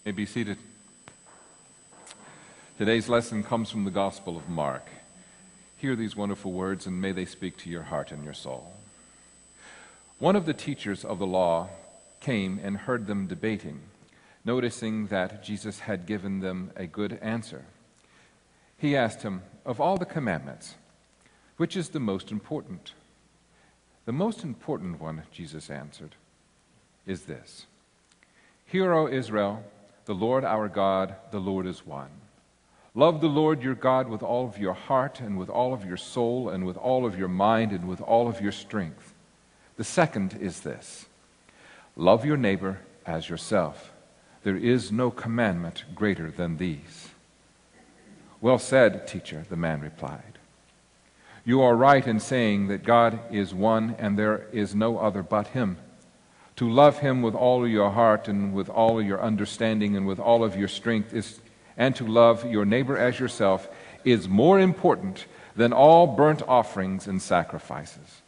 May be seated. Today's lesson comes from the Gospel of Mark. Hear these wonderful words, and may they speak to your heart and your soul. One of the teachers of the law came and heard them debating, noticing that Jesus had given them a good answer. He asked him, "Of all the commandments, which is the most important?" "The most important one," Jesus answered, "is this: Hear, O Israel, the Lord our God, the Lord is one. Love the Lord your God with all of your heart and with all of your soul and with all of your mind and with all of your strength. The second is this: love your neighbor as yourself. There is no commandment greater than these." "Well said, teacher," the man replied. "You are right in saying that God is one and there is no other but Him. To love Him with all of your heart and with all of your understanding and with all of your strength and to love your neighbor as yourself is more important than all burnt offerings and sacrifices."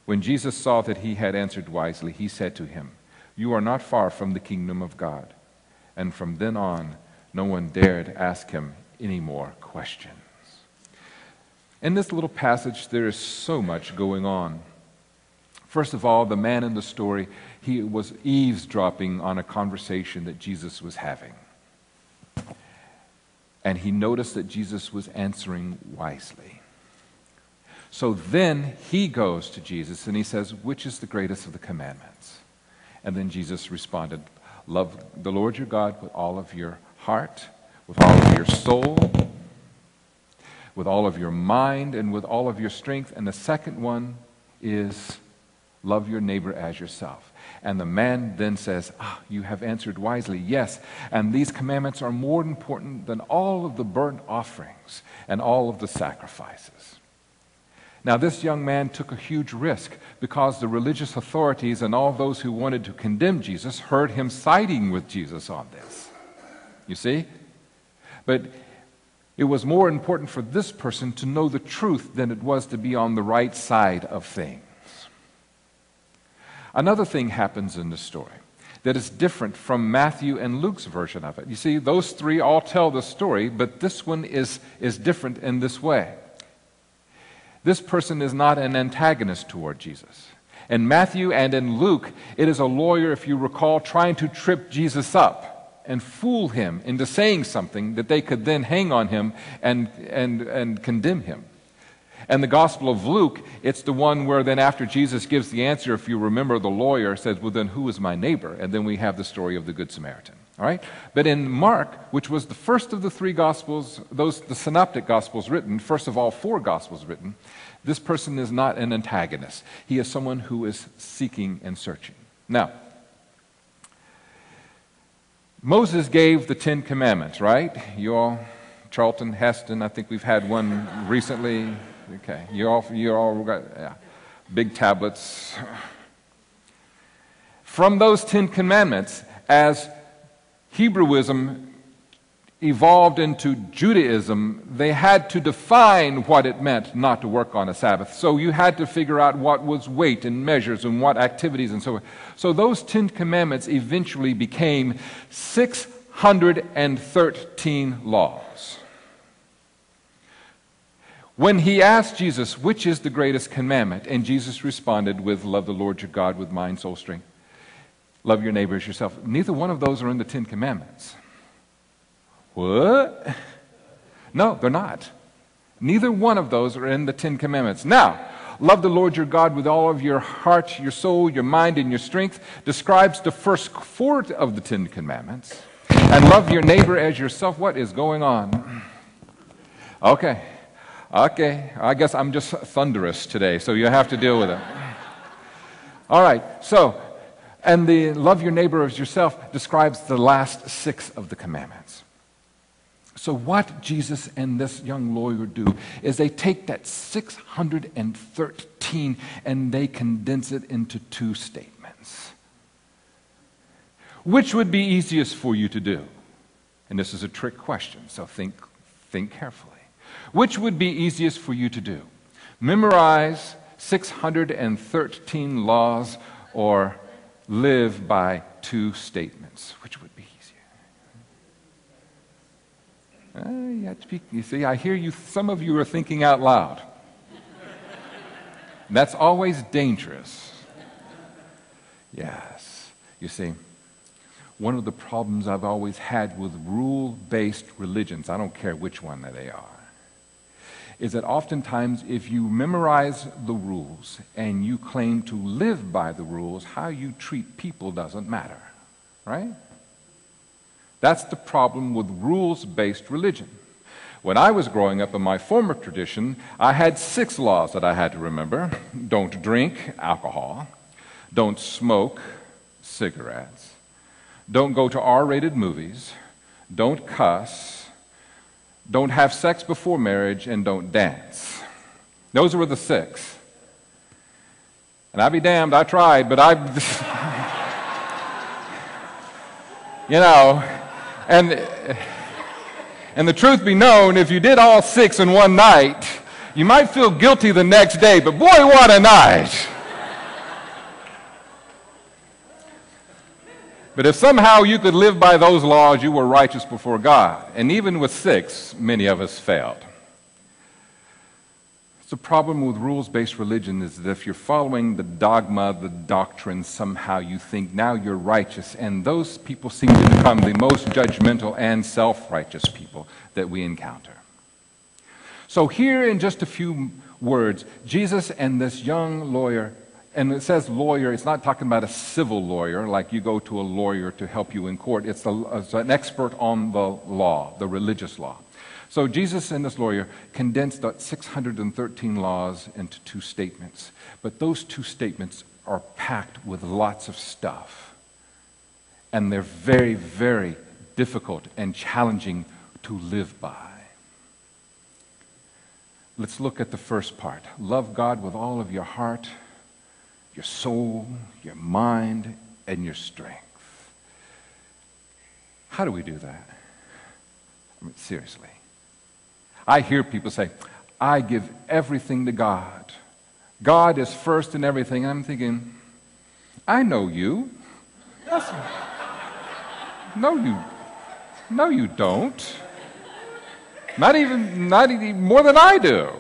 When Jesus saw that he had answered wisely, he said to him, "You are not far from the kingdom of God." And from then on, no one dared ask him any more questions. In this little passage, there is so much going on. First of all, the man in the story, he was eavesdropping on a conversation that Jesus was having. And he noticed that Jesus was answering wisely. So then he goes to Jesus and he says, "Which is the greatest of the commandments?" And then Jesus responded, "Love the Lord your God with all of your heart, with all of your soul, with all of your mind, and with all of your strength. And the second one is love your neighbor as yourself." And the man then says, "You have answered wisely, yes, and these commandments are more important than all of the burnt offerings and all of the sacrifices." Now, this young man took a huge risk because the religious authorities and all those who wanted to condemn Jesus heard him siding with Jesus on this. You see? But it was more important for this person to know the truth than it was to be on the right side of things. Another thing happens in the story that is different from Matthew and Luke's version of it. You see, those three all tell the story, but this one is different in this way. This person is not an antagonist toward Jesus. In Matthew and in Luke, it is a lawyer, if you recall, trying to trip Jesus up and fool him into saying something that they could then hang on him and condemn him. And the Gospel of Luke, it's the one where then after Jesus gives the answer, if you remember, the lawyer says, "Well, then who is my neighbor?" And then we have the story of the Good Samaritan. All right? But in Mark, which was the first of the three Gospels, the synoptic Gospels written, first of all 4 Gospels written, this person is not an antagonist. He is someone who is seeking and searching. Now, Moses gave the 10 Commandments, right? You all, Charlton, Heston, I think we've had one recently. Okay, you all got big tablets. From those 10 Commandments, as Hebrewism evolved into Judaism, they had to define what it meant not to work on a Sabbath. So you had to figure out what was weight and measures and what activities and so on. So those 10 Commandments eventually became 613 laws. When he asked Jesus, "Which is the greatest commandment?" and Jesus responded with, "Love the Lord your God with mind, soul, strength. Love your neighbor as yourself." Neither one of those are in the 10 Commandments. What? No, they're not. Neither one of those are in the 10 Commandments. Now, love the Lord your God with all of your heart, your soul, your mind, and your strength describes the first 4 of the 10 Commandments. And love your neighbor as yourself. What is going on? Okay, I guess I'm just thunderous today, so you have to deal with it. All right, and the love your neighbor as yourself describes the last 6 of the commandments. So what Jesus and this young lawyer do is they take that 613 and they condense it into 2 statements. Which would be easiest for you to do? And this is a trick question, so think carefully. Which would be easiest for you to do? Memorize 613 laws or live by 2 statements? Which would be easier? You have to be, you see, I hear you, some of you are thinking out loud. That's always dangerous. Yes. You see, one of the problems I've always had with rule-based religions, I don't care which one they are, is that oftentimes if you memorize the rules and you claim to live by the rules, how you treat people doesn't matter, right? That's the problem with rules-based religion. When I was growing up in my former tradition, I had 6 laws that I had to remember. Don't drink alcohol. Don't smoke cigarettes. Don't go to R-rated movies. Don't cuss. Don't have sex before marriage, and don't dance. Those were the 6. And I'd be damned, I tried, but you know, and the truth be known, if you did all 6 in one night, you might feel guilty the next day, but boy, what a night. But if somehow you could live by those laws, you were righteous before God. And even with 6, many of us failed. The problem with rules-based religion is that if you're following the dogma, the doctrine, somehow you think now you're righteous, and those people seem to become the most judgmental and self-righteous people that we encounter. So here in just a few words, Jesus and this young lawyer, and it says lawyer, it's not talking about a civil lawyer, like you go to a lawyer to help you in court. It's an expert on the law, the religious law. So Jesus and this lawyer condensed 613 laws into 2 statements. But those 2 statements are packed with lots of stuff. And they're very, very difficult and challenging to live by. Let's look at the first part. Love God with all of your heart, your soul, your mind, and your strength. How do we do that? I mean, seriously. I hear people say, I give everything to God. God is first in everything. And I'm thinking, I know you. No, you don't. Not even more than I do.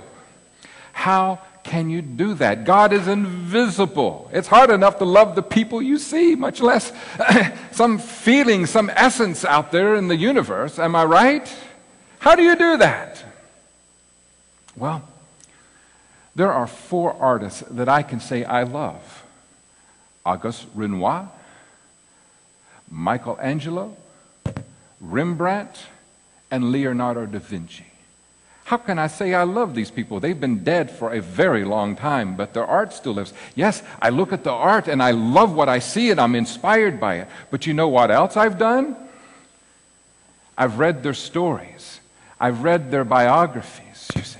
How can you do that? God is invisible. It's hard enough to love the people you see, much less some feeling, some essence out there in the universe. Am I right? How do you do that? Well, there are 4 artists that I can say I love. Auguste Renoir, Michelangelo, Rembrandt, and Leonardo da Vinci. How can I say I love these people? They've been dead for a very long time, but their art still lives. Yes, I look at the art and I love what I see and I'm inspired by it. But you know what else I've done? I've read their stories. I've read their biographies, you see.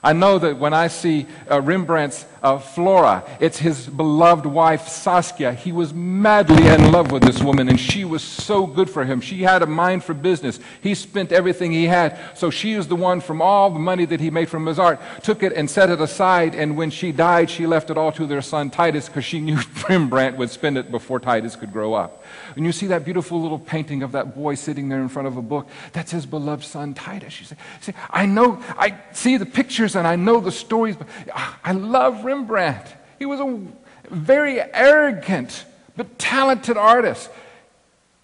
I know that when I see Rembrandt's Flora, it's his beloved wife Saskia. He was madly in love with this woman, and she was so good for him. She had a mind for business. He spent everything he had, so she is the one from all the money that he made from his art, took it and set it aside, and when she died, she left it all to their son Titus because she knew Rembrandt would spend it before Titus could grow up. And you see that beautiful little painting of that boy sitting there in front of a book. That's his beloved son Titus. You say, I know, I see the pictures and I know the stories, but I love Rembrandt. He was a very arrogant but talented artist.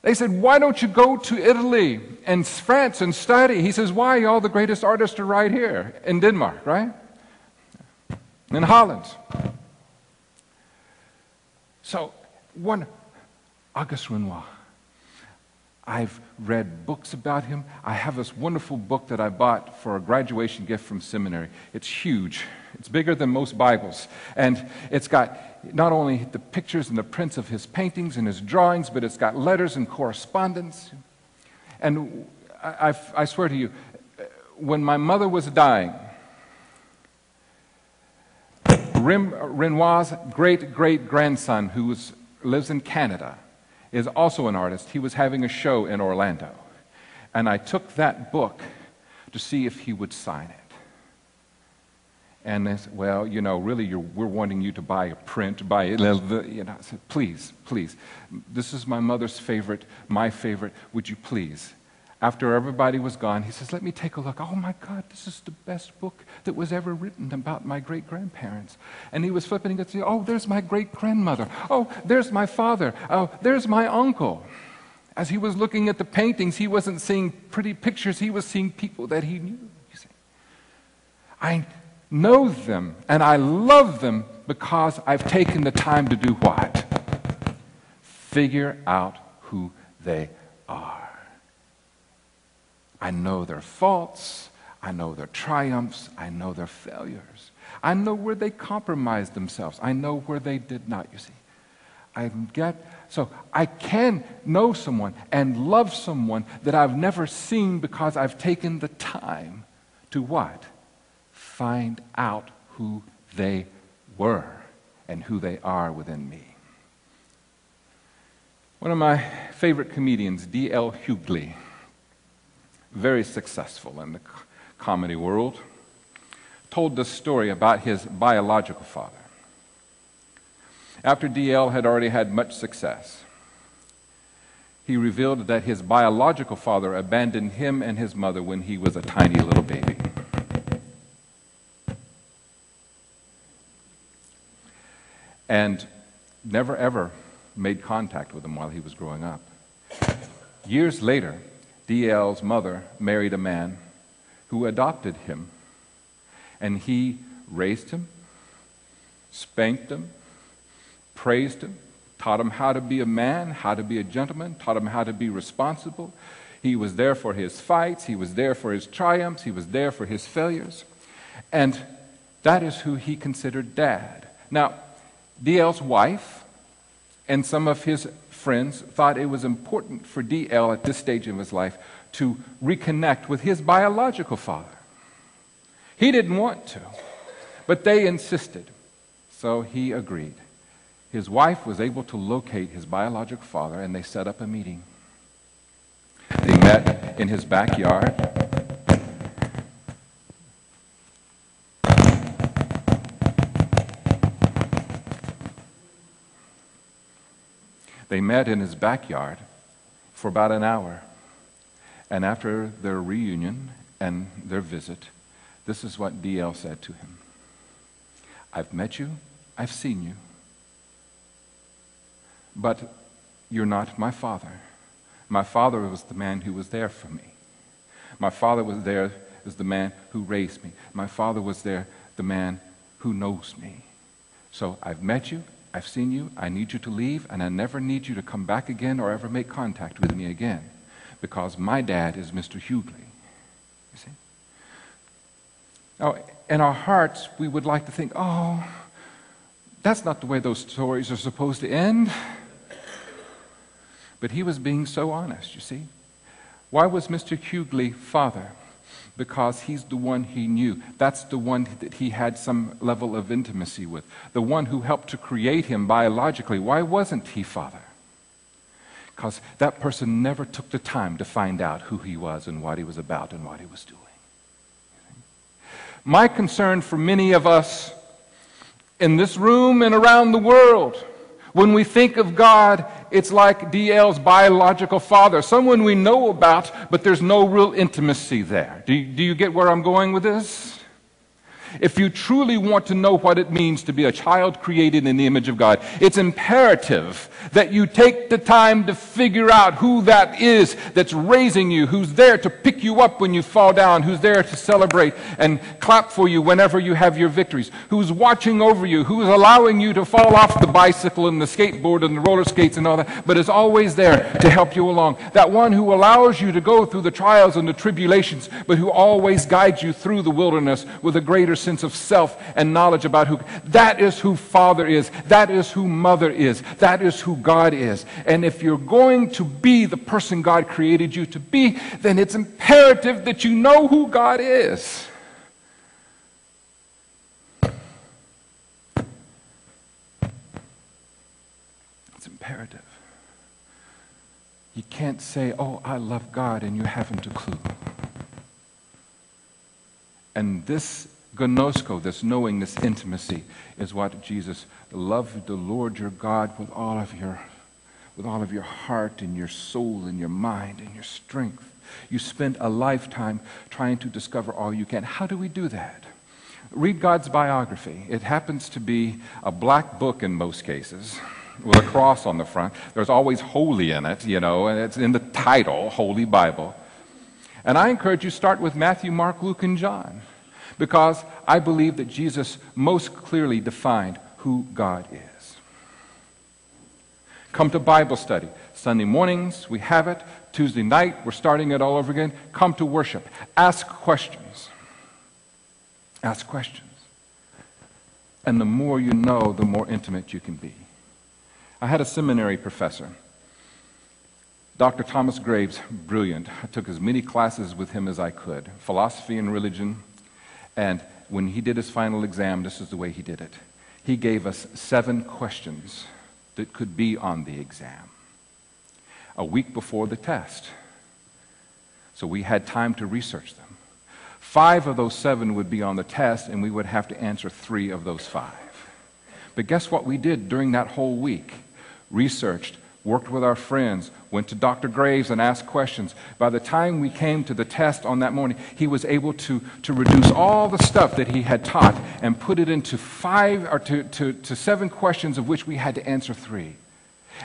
They said, why don't you go to Italy and France and study? He says, why? All the greatest artists are right here in Denmark, right? In Holland. So, Auguste Renoir. I've read books about him. I have this wonderful book that I bought for a graduation gift from seminary. It's huge. It's bigger than most Bibles. And it's got not only the pictures and the prints of his paintings and his drawings, but it's got letters and correspondence. And I swear to you, when my mother was dying, Renoir's great-great-grandson, who lives in Canada, is also an artist. He was having a show in Orlando. And I took that book to see if he would sign it. And they said, well, you know, really, we're wanting you to buy a print, I said, please, please. This is my mother's favorite, my favorite. Would you please? After everybody was gone, he says, let me take a look. Oh my God, this is the best book that was ever written about my great-grandparents. And he was flipping and saying, oh, there's my great-grandmother. Oh, there's my father. Oh, there's my uncle. As he was looking at the paintings, he wasn't seeing pretty pictures. He was seeing people that he knew. You see, I know them and I love them because I've taken the time to do what? Figure out who they are. I know their faults, I know their triumphs, I know their failures. I know where they compromised themselves. I know where they did not, you see. So I can know someone and love someone that I've never seen because I've taken the time to what? Find out who they were and who they are within me. One of my favorite comedians, D.L. Hughley, very successful in the comedy world, told this story about his biological father. After D.L. had already had much success, he revealed that his biological father abandoned him and his mother when he was a tiny little baby. And never ever made contact with him while he was growing up. Years later, D.L.'s mother married a man who adopted him, and he raised him, spanked him, praised him, taught him how to be a man, how to be a gentleman, taught him how to be responsible. He was there for his fights, he was there for his triumphs, he was there for his failures, and that is who he considered dad. Now, D.L.'s wife and some of his friends thought it was important for D.L. at this stage of his life to reconnect with his biological father. He didn't want to, but they insisted, so he agreed. His wife was able to locate his biological father, and they set up a meeting. They met in his backyard. They met in his backyard for about an hour. And after their reunion and their visit, this is what D.L. said to him. I've met you, I've seen you, but you're not my father. My father was the man who was there for me. My father was there as the man who raised me. My father was there, the man who knows me. So I've met you, I've seen you, I need you to leave, and I never need you to come back again or ever make contact with me again, because my dad is Mr. Hughley. You see? Now, in our hearts, we would like to think, oh, that's not the way those stories are supposed to end. But he was being so honest, you see. Why was Mr. Hughley father? Because he's the one he knew. That's the one that he had some level of intimacy with. The one who helped to create him biologically. Why wasn't he father? Because that person never took the time to find out who he was and what he was about and what he was doing. My concern for many of us in this room and around the world, when we think of God, it's like D.L.'s biological father, someone we know about, but there's no real intimacy there. Do you get where I'm going with this? If you truly want to know what it means to be a child created in the image of God, it's imperative that you take the time to figure out who that is that's raising you, who's there to pick you up when you fall down, who's there to celebrate and clap for you whenever you have your victories, who's watching over you, who's allowing you to fall off the bicycle and the skateboard and the roller skates and all that, but is always there to help you along. That one who allows you to go through the trials and the tribulations, but who always guides you through the wilderness with a greater sense of self and knowledge about who. That is who Father is. That is who Mother is. That is who God is. And if you're going to be the person God created you to be, then it's imperative that you know who God is. It's imperative. You can't say, oh, I love God, and you haven't a clue. And this gnosko, this knowing, this intimacy, is what Jesus, love the Lord your God with all of your, with all of your heart and your soul and your mind and your strength. You spend a lifetime trying to discover all you can. How do we do that? Read God's biography. It happens to be a black book in most cases, with a cross on the front. There's always holy in it, and it's in the title, Holy Bible. And I encourage you to start with Matthew, Mark, Luke, and John, because I believe that Jesus most clearly defined who God is. Come to Bible study. Sunday mornings, we have it. Tuesday night, we're starting it all over again. Come to worship. Ask questions. Ask questions. And the more you know, the more intimate you can be. I had a seminary professor, Dr. Thomas Graves, brilliant. I took as many classes with him as I could, philosophy and religion. And when he did his final exam, this is the way he did it. He gave us 7 questions that could be on the exam a week before the test. So we had time to research them. 5 of those 7 would be on the test, and we would have to answer 3 of those 5. But guess what we did during that whole week? Researched, worked with our friends, went to Dr. Graves and asked questions. By the time we came to the test on that morning, he was able to reduce all the stuff that he had taught and put it into 7 questions, of which we had to answer 3.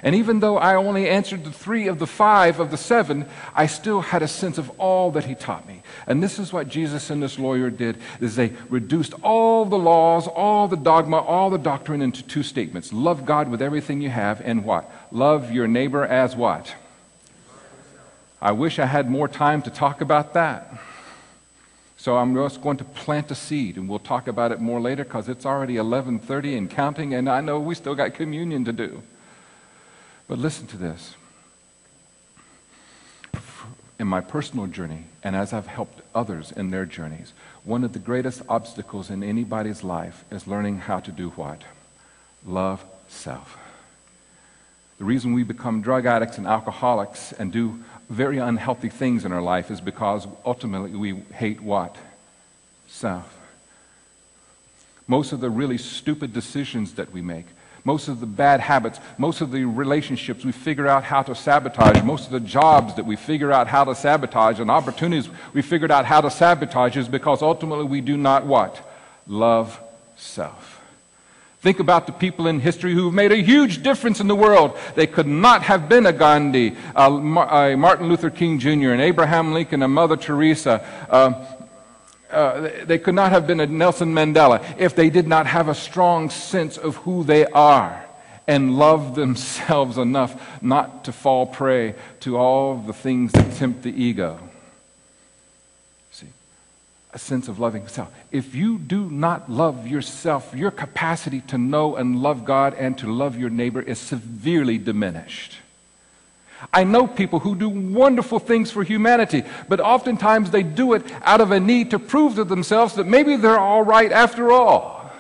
And even though I only answered the 3 of the 5 of the 7, I still had a sense of all that he taught me. And this is what Jesus and this lawyer did, is they reduced all the laws, all the dogma, all the doctrine into 2 statements. Love God with everything you have, and what? Love your neighbor as what? I wish I had more time to talk about that. So I'm just going to plant a seed, and we'll talk about it more later, because it's already 11:30 and counting, and I know we still got communion to do. But listen to this. In my personal journey, and as I've helped others in their journeys, one of the greatest obstacles in anybody's life is learning how to do what? Love self. The reason we become drug addicts and alcoholics and do very unhealthy things in our life is because ultimately we hate what? Self. Most of the really stupid decisions that we make, most of the bad habits, most of the relationships we figure out how to sabotage, most of the jobs that we figure out how to sabotage, and opportunities we figured out how to sabotage, is because ultimately we do not what? Love self. Think about the people in history who have made a huge difference in the world. They could not have been a Gandhi, a Martin Luther King Jr., an Abraham Lincoln, a Mother Teresa. They could not have been a Nelson Mandela if they did not have a strong sense of who they are and love themselves enough not to fall prey to all the things that tempt the ego. See, a sense of loving self. If you do not love yourself, your capacity to know and love God and to love your neighbor is severely diminished. I know people who do wonderful things for humanity, but oftentimes they do it out of a need to prove to themselves that maybe they're all right after all.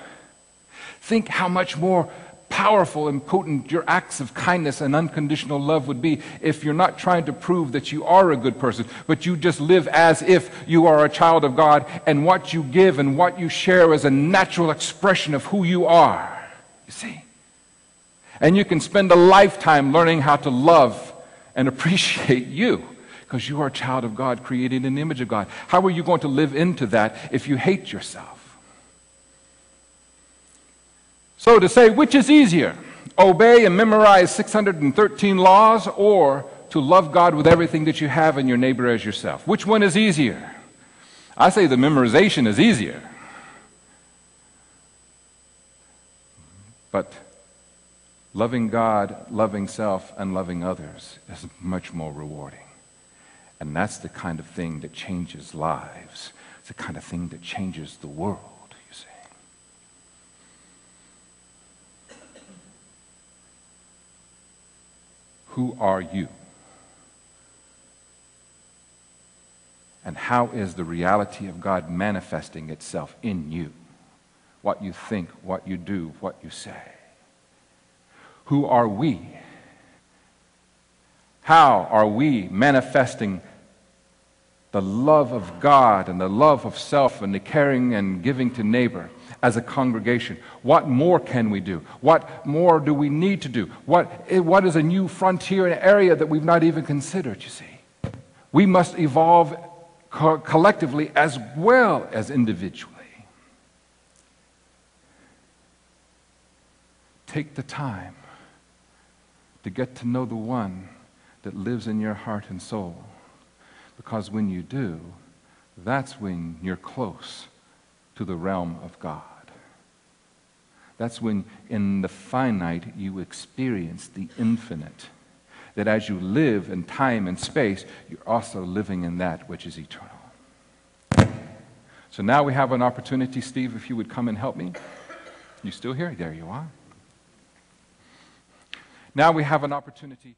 Think how much more powerful and potent your acts of kindness and unconditional love would be if you're not trying to prove that you are a good person, but you just live as if you are a child of God, and what you give and what you share is a natural expression of who you are. You see? And you can spend a lifetime learning how to love and appreciate you, because you are a child of God, created in the image of God. How are you going to live into that if you hate yourself? So to say, which is easier, obey and memorize 613 laws, or to love God with everything that you have and your neighbor as yourself? Which one is easier? I say the memorization is easier. But loving God, loving self, and loving others is much more rewarding. And that's the kind of thing that changes lives. It's the kind of thing that changes the world, you see. Who are you? And how is the reality of God manifesting itself in you? What you think, what you do, what you say. Who are we? How are we manifesting the love of God and the love of self and the caring and giving to neighbor as a congregation? What more can we do? What more do we need to do? What is a new frontier and area that we've not even considered, you see? We must evolve collectively as well as individually. Take the time to get to know the one that lives in your heart and soul. Because when you do, that's when you're close to the realm of God. That's when in the finite you experience the infinite. That as you live in time and space, you're also living in that which is eternal. So now we have an opportunity, Steve, if you would come and help me. You still here? There you are. Now we have an opportunity